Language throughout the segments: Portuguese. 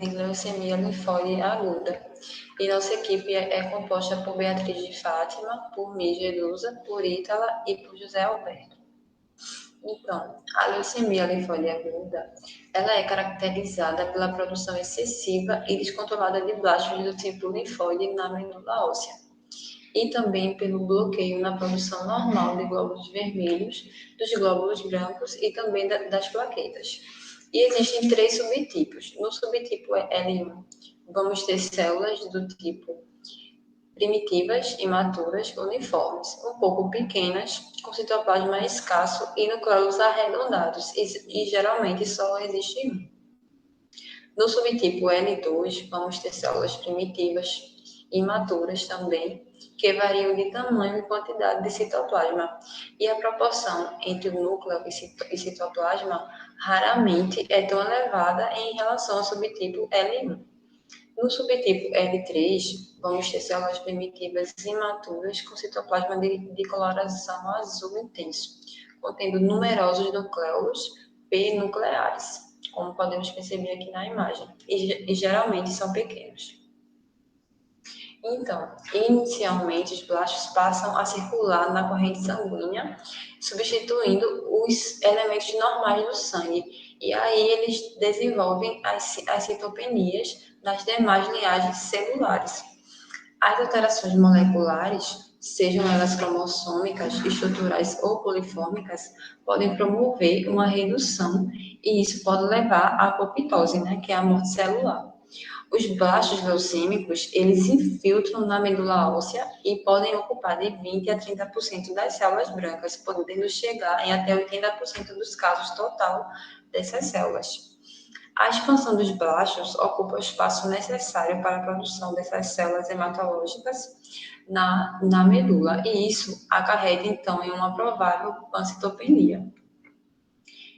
de leucemia linfóide aguda. E nossa equipe é composta por Beatriz de Fátima, por Migelusa, por Ítala e por José Alberto. Então, a leucemia linfóide aguda, ela é caracterizada pela produção excessiva e descontrolada de blastos do tipo linfóide na medula óssea, e também pelo bloqueio na produção normal de glóbulos vermelhos, dos glóbulos brancos e também das plaquetas. E existem 3 subtipos. No subtipo L1, vamos ter células do tipo primitivas, imaturas, uniformes, um pouco pequenas, com citoplasma escasso e núcleos arredondados, e geralmente só existe um. No subtipo L2, vamos ter células primitivas, imaturas também, que variam de tamanho e quantidade de citoplasma, e a proporção entre o núcleo e citoplasma raramente é tão elevada em relação ao subtipo L1. No subtipo L3, vamos ter células primitivas imaturas com citoplasma de coloração azul intenso, contendo numerosos núcleos P-nucleares, como podemos perceber aqui na imagem, e geralmente são pequenos. Então, inicialmente, os blastos passam a circular na corrente sanguínea, substituindo os elementos normais do sangue, e aí eles desenvolvem as citopenias nas demais linhagens celulares. As alterações moleculares, sejam elas cromossômicas, estruturais ou polifórmicas, podem promover uma redução, e isso pode levar à apoptose, que é a morte celular. Os blastos leucêmicos, eles infiltram na medula óssea e podem ocupar de 20% a 30% das células brancas, podendo chegar em até 80% dos casos total dessas células. A expansão dos blastos ocupa o espaço necessário para a produção dessas células hematológicas na medula, e isso acarreta, então, em uma provável pancitopenia.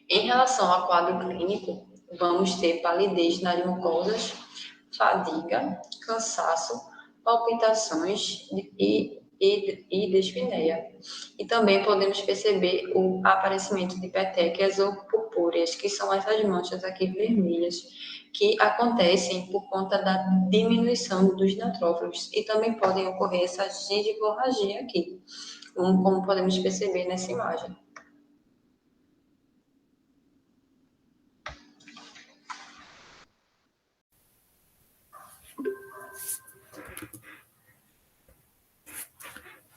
Em relação ao quadro clínico, vamos ter palidez nas mucosas, fadiga, cansaço, palpitações e dispneia. E também podemos perceber o aparecimento de petequias ou purpúreas, que são essas manchas aqui vermelhas, que acontecem por conta da diminuição dos neutrófilos. E também podem ocorrer essa gingivomorragia aqui, como podemos perceber nessa imagem.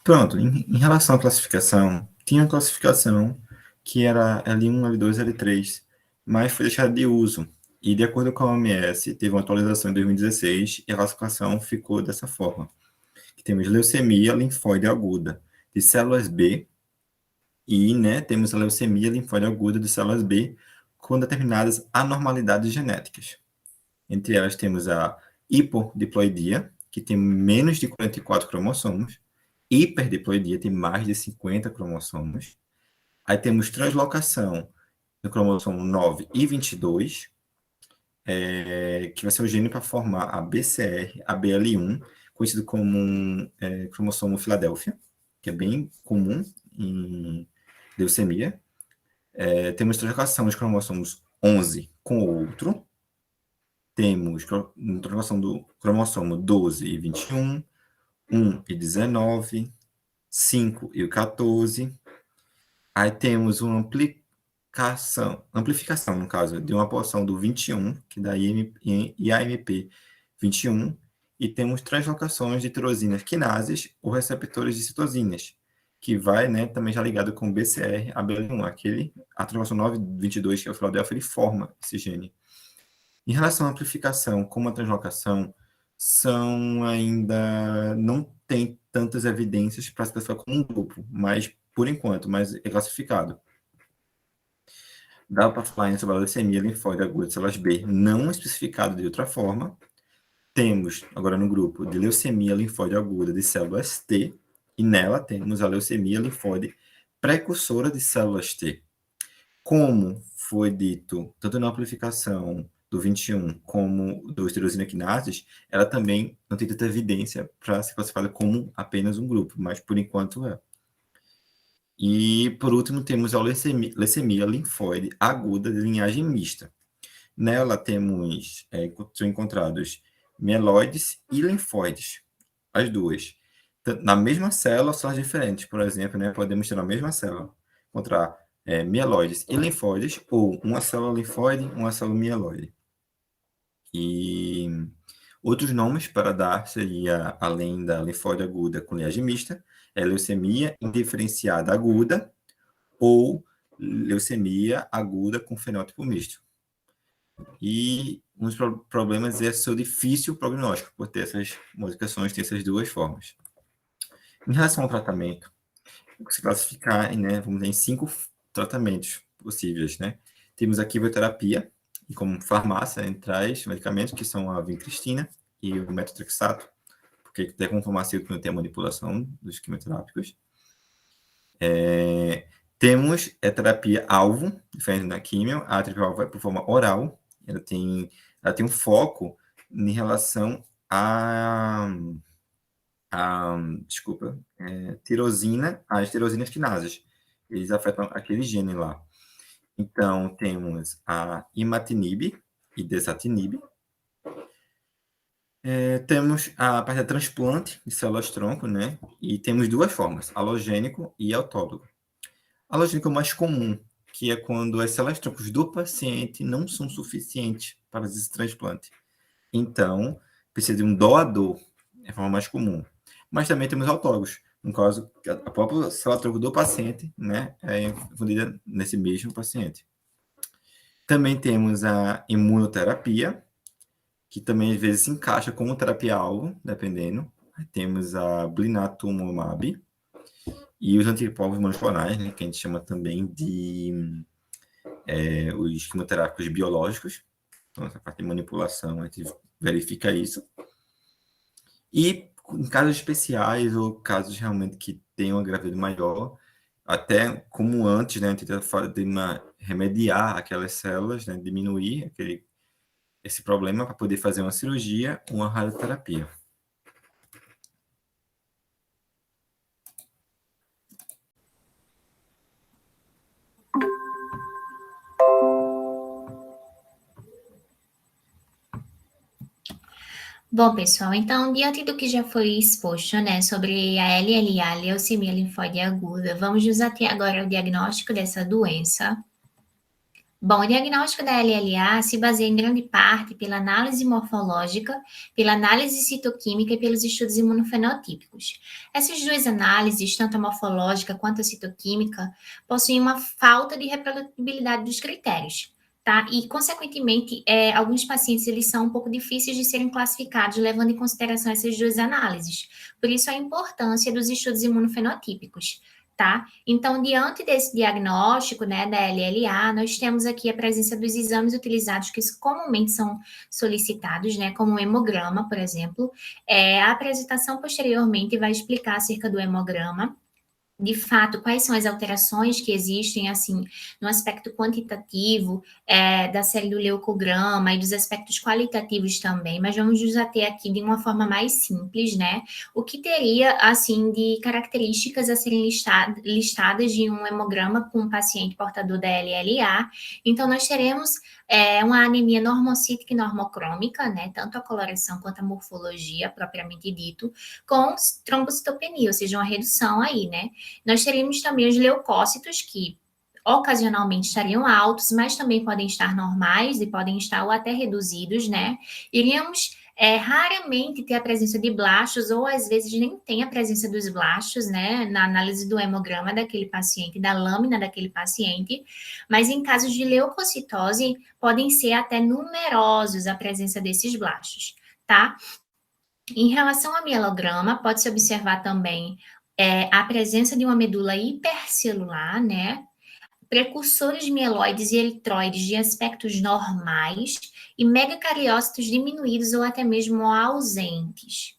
Pronto, em relação à classificação, tinha uma classificação que era L1, L2, L3, mas foi deixada de uso. E, de acordo com a OMS, teve uma atualização em 2016 e a classificação ficou dessa forma. Que temos leucemia linfóide aguda de células B e, temos a leucemia linfóide aguda de células B com determinadas anormalidades genéticas. Entre elas temos a hipodiploidia, que tem menos de 44 cromossomos, hiperdiploidia tem mais de 50 cromossomos. Aí temos translocação do cromossomo 9 e 22, que vai ser o gene para formar a BCR, a BL1, conhecido como cromossomo Filadélfia, que é bem comum em leucemia. Temos translocação dos cromossomos 11 com outro. Temos translocação do cromossomo 12 e 21, 1 e 19, 5 e 14. Aí temos uma amplificação, no caso, de uma porção do 21, que dá IAMP 21, e temos translocações de tirosinas quinases ou receptores de citosinas, que vai, também já ligado com o BCR, ABL1, a translocação 922, que é o Filadélfia, ele forma esse gene. Em relação à amplificação como a translocação, não tem tantas evidências para se classificar como um grupo, mas, por enquanto, é classificado. Dá para falar sobre a leucemia linfóide aguda de células B, não especificado de outra forma. Temos, agora no grupo, de leucemia linfóide aguda de células T, e nela temos a leucemia linfóide precursora de células T. Como foi dito, tanto na amplificação do 21 como dos tirosina quinases, ela também não tem tanta evidência para ser classificada como apenas um grupo, mas por enquanto é. E, por último, temos a leucemia linfóide aguda de linhagem mista, Nela são encontrados mieloides e linfóides, as duas. Na mesma célula, células diferentes, por exemplo, né, podemos ter na mesma célula encontrar mieloides e linfóides, ou uma célula linfóide, uma célula mieloide. E outros nomes para dar seria, além da linfóide aguda com linhagem mista, leucemia indiferenciada aguda ou leucemia aguda com fenótipo misto. E um dos problemas é seu difícil prognóstico, por ter essas modificações, ter essas duas formas. Em relação ao tratamento, se classificar, né, vamos dizer, em 5 tratamentos possíveis, né? Temos a quimioterapia, e como farmácia, traz medicamentos que são a vincristina e o metotrexato, porque tem como farmacêutico não tem a manipulação dos quimioterápicos. Temos a terapia-alvo, diferente da quimio, a terapia-alvo é por forma oral, ela tem um foco em relação tirosina, as tirosinas quinases. Eles afetam aquele gene lá. Então, temos a imatinib e desatinib. Temos a parte de transplante de células-tronco, né? E temos duas formas, halogênico e autólogo. Halogênico é o mais comum, que é quando as células-troncos do paciente não são suficientes para esse transplante. Então, precisa de um doador, é a forma mais comum. Mas também temos autólogos, no caso, a própria célula-tronco do paciente, né, é infundida nesse mesmo paciente. Também temos a imunoterapia, que também às vezes se encaixa como terapia-alvo, dependendo. Temos a blinatumomab e os anticorpos monoclonais, né, que a gente chama também de os quimioterápicos biológicos. Então, essa parte de manipulação, a gente verifica isso. E em casos especiais ou casos realmente que tenham uma gravidade maior, até como antes, né, a gente tenta remediar aquelas células, né, diminuir esse problema para poder fazer uma cirurgia ou uma radioterapia. Bom, pessoal, então, diante do que já foi exposto, né, sobre a LLA, leucemia linfóide aguda, vamos nos ater agora ao diagnóstico dessa doença. Bom, o diagnóstico da LLA se baseia em grande parte pela análise morfológica, pela análise citoquímica e pelos estudos imunofenotípicos. Essas duas análises, tanto a morfológica quanto a citoquímica, possuem uma falta de reprodutibilidade dos critérios. Tá? E, consequentemente, alguns pacientes eles são um pouco difíceis de serem classificados, levando em consideração essas duas análises. Por isso, a importância dos estudos imunofenotípicos. Tá? Então, diante desse diagnóstico, né, da LLA, nós temos aqui a presença dos exames utilizados que comumente são solicitados, né, como o hemograma, por exemplo. A apresentação posteriormente vai explicar acerca do hemograma, de fato, quais são as alterações que existem, assim, no aspecto quantitativo da série do leucograma e dos aspectos qualitativos também, mas vamos nos ater aqui de uma forma mais simples, né? O que teria, assim, de características a serem listadas de um hemograma com um paciente portador da LLA. Então, nós teremos uma anemia normocítica e normocrômica, né? Tanto a coloração quanto a morfologia, propriamente dito, com trombocitopenia, ou seja, uma redução aí, né? Nós teríamos também os leucócitos, que ocasionalmente estariam altos, mas também podem estar normais e podem estar ou até reduzidos, né? Iríamos raramente ter a presença de blastos, ou às vezes nem tem a presença dos blastos, né? Na análise do hemograma daquele paciente, da lâmina daquele paciente, mas em casos de leucocitose, podem ser até numerosos a presença desses blastos, tá? Em relação ao mielograma, pode-se observar também a presença de uma medula hipercelular, né? Precursores mieloides e eritroides de aspectos normais e megacariócitos diminuídos ou até mesmo ausentes.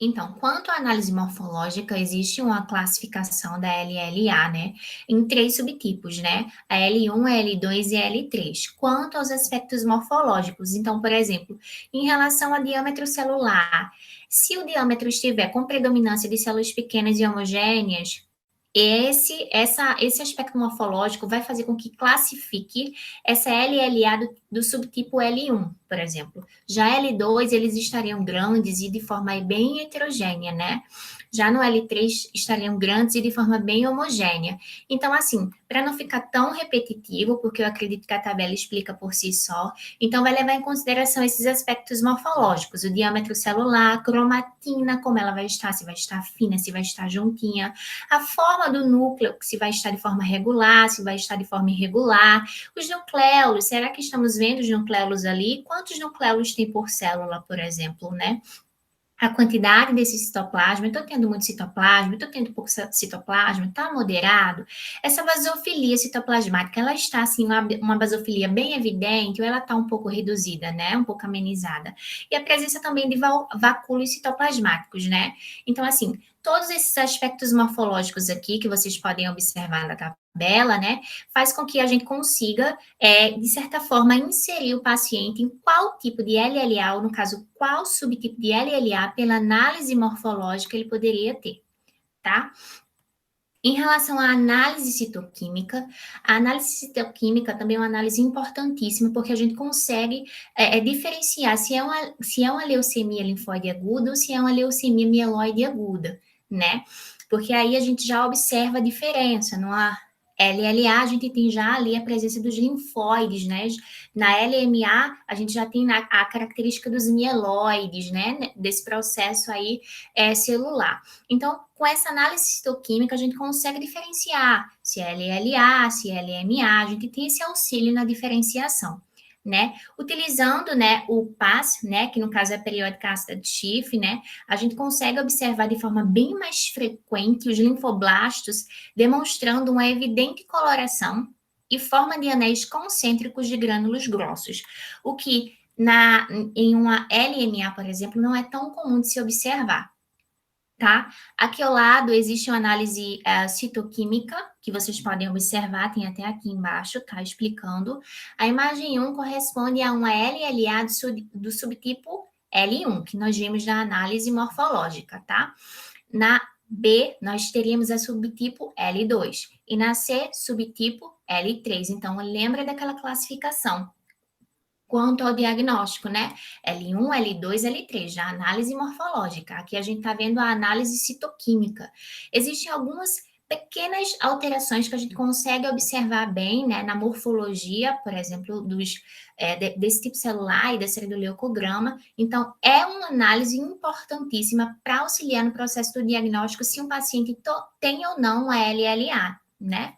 Então, quanto à análise morfológica, existe uma classificação da LLA, né, em 3 subtipos, né, a L1, a L2 e a L3. Quanto aos aspectos morfológicos, então, por exemplo, em relação ao diâmetro celular, se o diâmetro estiver com predominância de células pequenas e homogêneas, Esse aspecto morfológico vai fazer com que classifique essa LLA do subtipo L1, por exemplo. Já L2, eles estariam grandes e de forma bem heterogênea, né? Já no L3, estariam grandes e de forma bem homogênea. Então, assim, para não ficar tão repetitivo, porque eu acredito que a tabela explica por si só, então vai levar em consideração esses aspectos morfológicos, o diâmetro celular, a cromatina, como ela vai estar, se vai estar fina, se vai estar juntinha, a forma do núcleo, se vai estar de forma regular, se vai estar de forma irregular, os nucléolos, será que estamos vendo os nucléolos ali? Quantos nucléolos tem por célula, por exemplo, né? A quantidade desse citoplasma, estou tendo muito citoplasma, estou tendo pouco citoplasma, está moderado. Essa basofilia citoplasmática, ela está, assim, uma basofilia bem evidente ou ela está um pouco reduzida, né? Um pouco amenizada. E a presença também de vacúolos citoplasmáticos, né? Então, assim, todos esses aspectos morfológicos aqui que vocês podem observar na tabela, né? Faz com que a gente consiga, de certa forma, inserir o paciente em qual tipo de LLA, ou no caso, qual subtipo de LLA, pela análise morfológica ele poderia ter, tá? Em relação à análise citoquímica, a análise citoquímica também é uma análise importantíssima, porque a gente consegue diferenciar se é uma leucemia linfóide aguda ou se é uma leucemia mieloide aguda, né? Porque aí a gente já observa a diferença. Numa LLA, a gente tem já ali a presença dos linfóides, né? Na LMA, a gente já tem a característica dos mieloides, né? Desse processo aí celular. Então, com essa análise citoquímica, a gente consegue diferenciar se é LLA, se é LMA, a gente tem esse auxílio na diferenciação, né? Utilizando, né, o PAS, né, que no caso é Periodic Acid Shift, né, a gente consegue observar de forma bem mais frequente os linfoblastos, demonstrando uma evidente coloração e forma de anéis concêntricos de grânulos grossos, o que em uma LMA, por exemplo, não é tão comum de se observar. Tá? Aqui ao lado existe uma análise citoquímica, que vocês podem observar, tem até aqui embaixo, tá? Explicando. A imagem 1 corresponde a uma LLA do subtipo L1, que nós vimos na análise morfológica, tá? Na B, nós teríamos a subtipo L2. E na C, subtipo L3. Então, lembra daquela classificação. Quanto ao diagnóstico, né? L1, L2, L3, já análise morfológica. Aqui a gente está vendo a análise citoquímica. Existem algumas pequenas alterações que a gente consegue observar bem, né, na morfologia, por exemplo, desse tipo celular e desse do leucograma. Então, é uma análise importantíssima para auxiliar no processo do diagnóstico se um paciente tem ou não a LLA, né?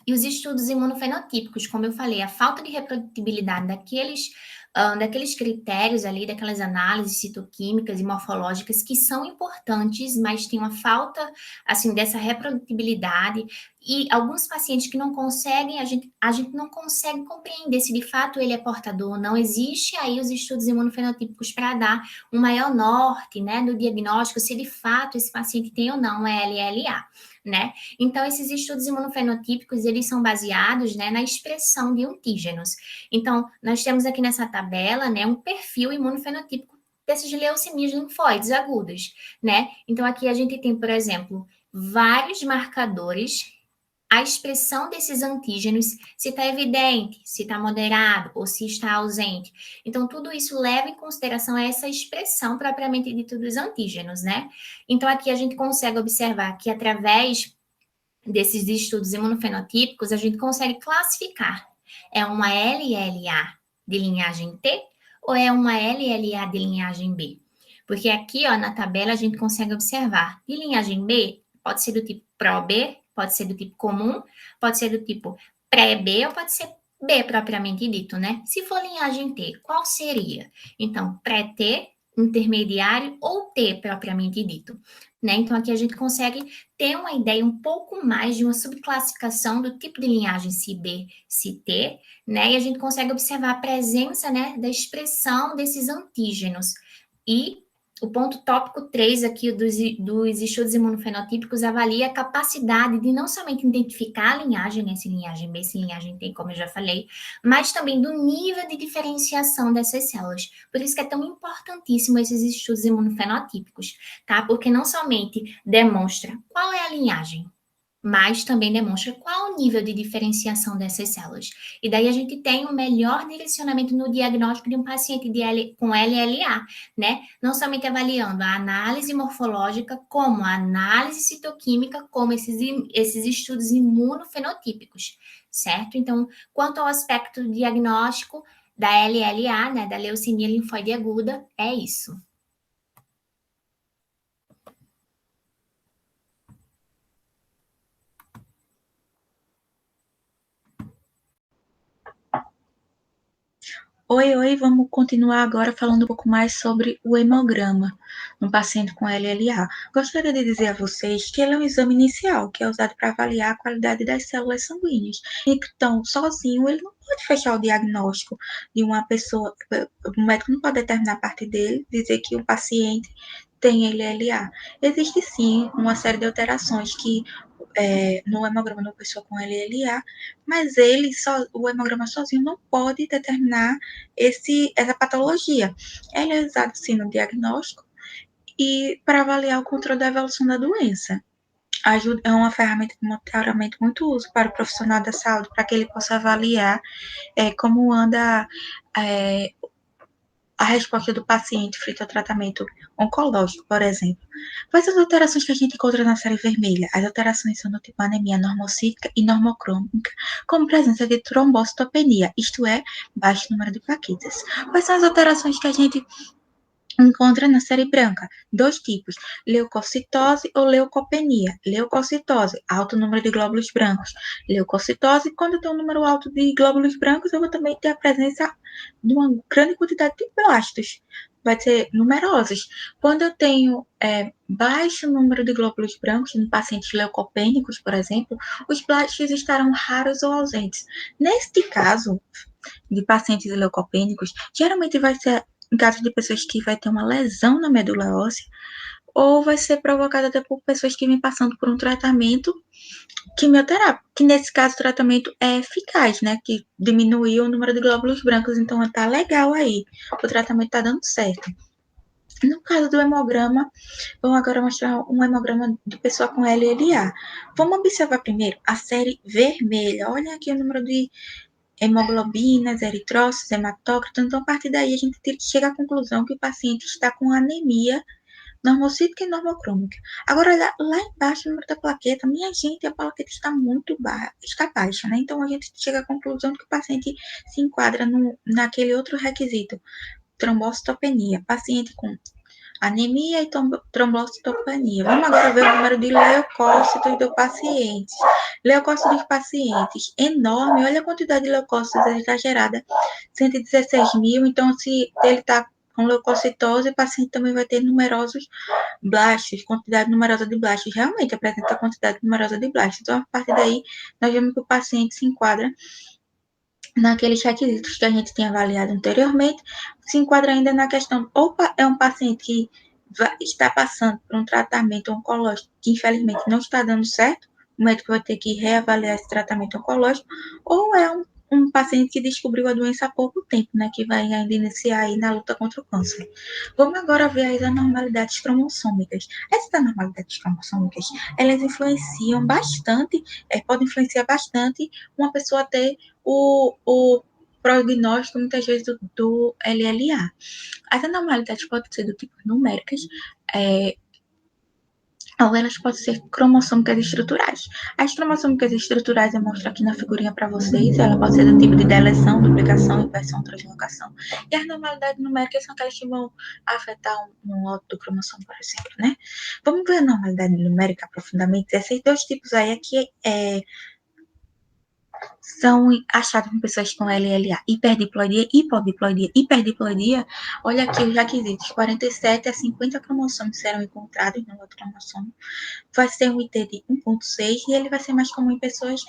E os estudos imunofenotípicos, como eu falei, a falta de reprodutibilidade daqueles critérios ali, daquelas análises citoquímicas e morfológicas que são importantes, mas tem uma falta, assim, dessa reprodutibilidade. E alguns pacientes que não conseguem, a gente não consegue compreender se de fato ele é portador ou não. Existe aí os estudos imunofenotípicos para dar um maior norte, né, no diagnóstico, se de fato esse paciente tem ou não LLA. Né? Então, esses estudos imunofenotípicos, eles são baseados, né, na expressão de antígenos. Então, nós temos aqui nessa tabela, né, um perfil imunofenotípico dessas leucemias linfóides agudas, né? Então, aqui a gente tem, por exemplo, vários marcadores, a expressão desses antígenos, se está evidente, se está moderado ou se está ausente. Então, tudo isso leva em consideração essa expressão propriamente dita dos antígenos, né? Então, aqui a gente consegue observar que através desses estudos imunofenotípicos, a gente consegue classificar. É uma LLA de linhagem T ou é uma LLA de linhagem B? Porque aqui, ó, na tabela, a gente consegue observar. De linhagem B, pode ser do tipo Pro-B, pode ser do tipo comum, pode ser do tipo pré-B ou pode ser B propriamente dito, né? Se for linhagem T, qual seria? Então, pré-T, intermediário ou T propriamente dito, né? Então, aqui a gente consegue ter uma ideia um pouco mais de uma subclassificação do tipo de linhagem se B, se T, né? E a gente consegue observar a presença, né, da expressão desses antígenos. E O ponto tópico 3 aqui dos estudos imunofenotípicos avalia a capacidade de não somente identificar a linhagem, né, se linhagem B, se linhagem T, como eu já falei, mas também do nível de diferenciação dessas células. Por isso que é tão importantíssimo esses estudos imunofenotípicos, tá? Porque não somente demonstra qual é a linhagem, mas também demonstra qual o nível de diferenciação dessas células. E daí a gente tem um melhor direcionamento no diagnóstico de um paciente com LLA, né? Não somente avaliando a análise morfológica, como a análise citoquímica, como esses estudos imunofenotípicos, certo? Então, quanto ao aspecto diagnóstico da LLA, né, da leucemia linfóide aguda, é isso. Oi, vamos continuar agora falando um pouco mais sobre o hemograma no paciente com LLA. Gostaria de dizer a vocês que ele é um exame inicial, que é usado para avaliar a qualidade das células sanguíneas. Então, sozinho, ele não pode fechar o diagnóstico de uma pessoa, o médico não pode determinar a partir dele, dizer que o paciente tem LLA. Existe sim uma série de alterações que no hemograma de uma pessoa com LLA, mas o hemograma sozinho não pode determinar essa patologia. Ele é usado sim no diagnóstico e para avaliar o controle da evolução da doença. É uma ferramenta de monitoramento muito útil para o profissional da saúde, para que ele possa avaliar como anda a resposta do paciente frente ao tratamento oncológico, por exemplo. Quais as alterações que a gente encontra na série vermelha? As alterações são do tipo anemia normocítica e normocrômica, como presença de trombocitopenia, isto é, baixo número de plaquetas. Quais são as alterações que a gente encontra na série branca? Dois tipos, leucocitose ou leucopenia. Leucocitose, alto número de glóbulos brancos. Leucocitose, quando eu tenho um número alto de glóbulos brancos, eu vou também ter a presença de uma grande quantidade de blastos. Vai ser numerosos. Quando eu tenho baixo número de glóbulos brancos em pacientes leucopênicos, por exemplo, os blastos estarão raros ou ausentes. Neste caso, de pacientes leucopênicos, geralmente vai ser em caso de pessoas que vai ter uma lesão na medula óssea, ou vai ser provocada até por pessoas que vêm passando por um tratamento quimioterápico, que nesse caso o tratamento é eficaz, né, que diminuiu o número de glóbulos brancos, então tá legal aí, o tratamento tá dando certo. No caso do hemograma, vamos agora mostrar um hemograma de pessoa com LLA. Vamos observar primeiro a série vermelha, olha aqui o número de hemoglobinas, eritrócitos, hematócritos. Então, a partir daí, a gente chega à conclusão que o paciente está com anemia normocítica e normocrômica. Agora, lá embaixo, o número da plaqueta, minha gente, a plaqueta está muito baixa, está baixa, né? Então, a gente chega à conclusão de que o paciente se enquadra naquele outro requisito, trombocitopenia. Paciente com anemia e trombocitopenia. Vamos agora ver o número de leucócitos do paciente. Leucócitos dos pacientes, enorme. Olha a quantidade de leucócitos exagerada. 116 mil. Então, se ele está com leucocitose, o paciente também vai ter numerosos blastos, quantidade numerosa de blastos. Realmente apresenta quantidade numerosa de blastos. Então, a partir daí, nós vemos que o paciente se enquadra naqueles requisitos que a gente tinha avaliado anteriormente, se enquadra ainda na questão, ou é um paciente que está passando por um tratamento oncológico que infelizmente não está dando certo, o médico vai ter que reavaliar esse tratamento oncológico, ou é um paciente que descobriu a doença há pouco tempo, né, que vai ainda iniciar aí na luta contra o câncer. Vamos agora ver as anormalidades cromossômicas. Essas anormalidades cromossômicas, elas influenciam bastante, podem influenciar bastante uma pessoa ter o prognóstico, muitas vezes, do LLA. As anormalidades podem ser do tipo numéricas, ou elas podem ser cromossômicas estruturais. As cromossômicas estruturais eu mostro aqui na figurinha para vocês. Ela pode ser do tipo de deleção, duplicação, inversão, translocação. E as anormalidades numéricas são aquelas que vão afetar um lote do cromossomo, por exemplo, né? Vamos ver a anormalidade numérica profundamente. Esses dois tipos aí aqui são achados em pessoas com LLA, hiperdiploidia, hipodiploidia, hiperdiploidia. Olha aqui os requisitos: 47 a 50 cromossomos serão encontrados no outro cromossomo. Vai ser um IT de 1,6 e ele vai ser mais comum em pessoas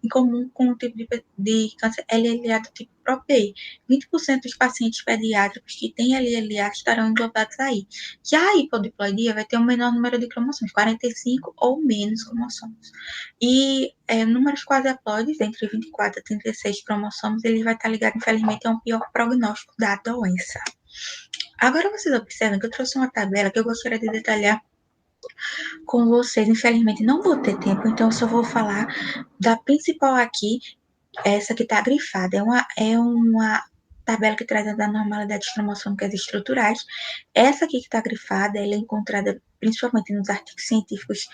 em comum com o tipo de câncer LLA do tipo PROPEI. 20% dos pacientes pediátricos que têm LLA estarão englobados aí. Já a hipodiploidia vai ter um menor número de cromossomos, 45 ou menos cromossomos. E números quase haploides, entre 24 a 36 cromossomos, ele vai estar ligado, infelizmente, a um pior prognóstico da doença. Agora vocês observam que eu trouxe uma tabela que eu gostaria de detalhar com vocês. Infelizmente, não vou ter tempo, então eu só vou falar da principal aqui, essa que está grifada. É uma tabela que traz as anormalidades cromossômicas estruturais. Essa aqui que está grifada, ela é encontrada principalmente nos artigos científicos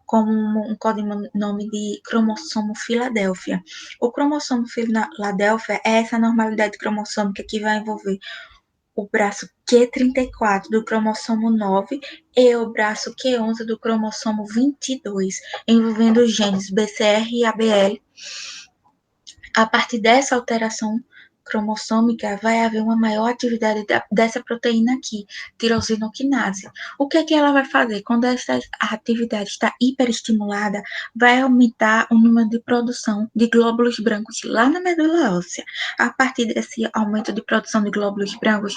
como um codinome de cromossomo Filadélfia. O cromossomo Filadélfia é essa anormalidade cromossômica que vai envolver o braço Q34 do cromossomo 9 e o braço Q11 do cromossomo 22, envolvendo os genes BCR e ABL. A partir dessa alteração cromossômica, vai haver uma maior atividade dessa proteína aqui, tirosinoquinase. O que é que ela vai fazer? Quando essa atividade está hiperestimulada, vai aumentar o número de produção de glóbulos brancos lá na medula óssea. A partir desse aumento de produção de glóbulos brancos,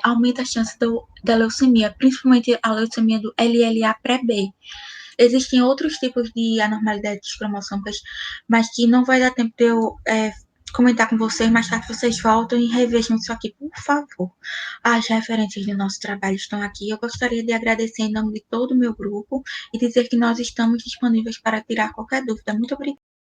aumenta a chance da leucemia, principalmente a leucemia do LLA pré-B. Existem outros tipos de anormalidades cromossômicas, mas que não vai dar tempo de eu comentar com vocês, mais tarde vocês voltam e revejam isso aqui, por favor. As referências do nosso trabalho estão aqui. Eu gostaria de agradecer em nome de todo o meu grupo e dizer que nós estamos disponíveis para tirar qualquer dúvida. Muito obrigada.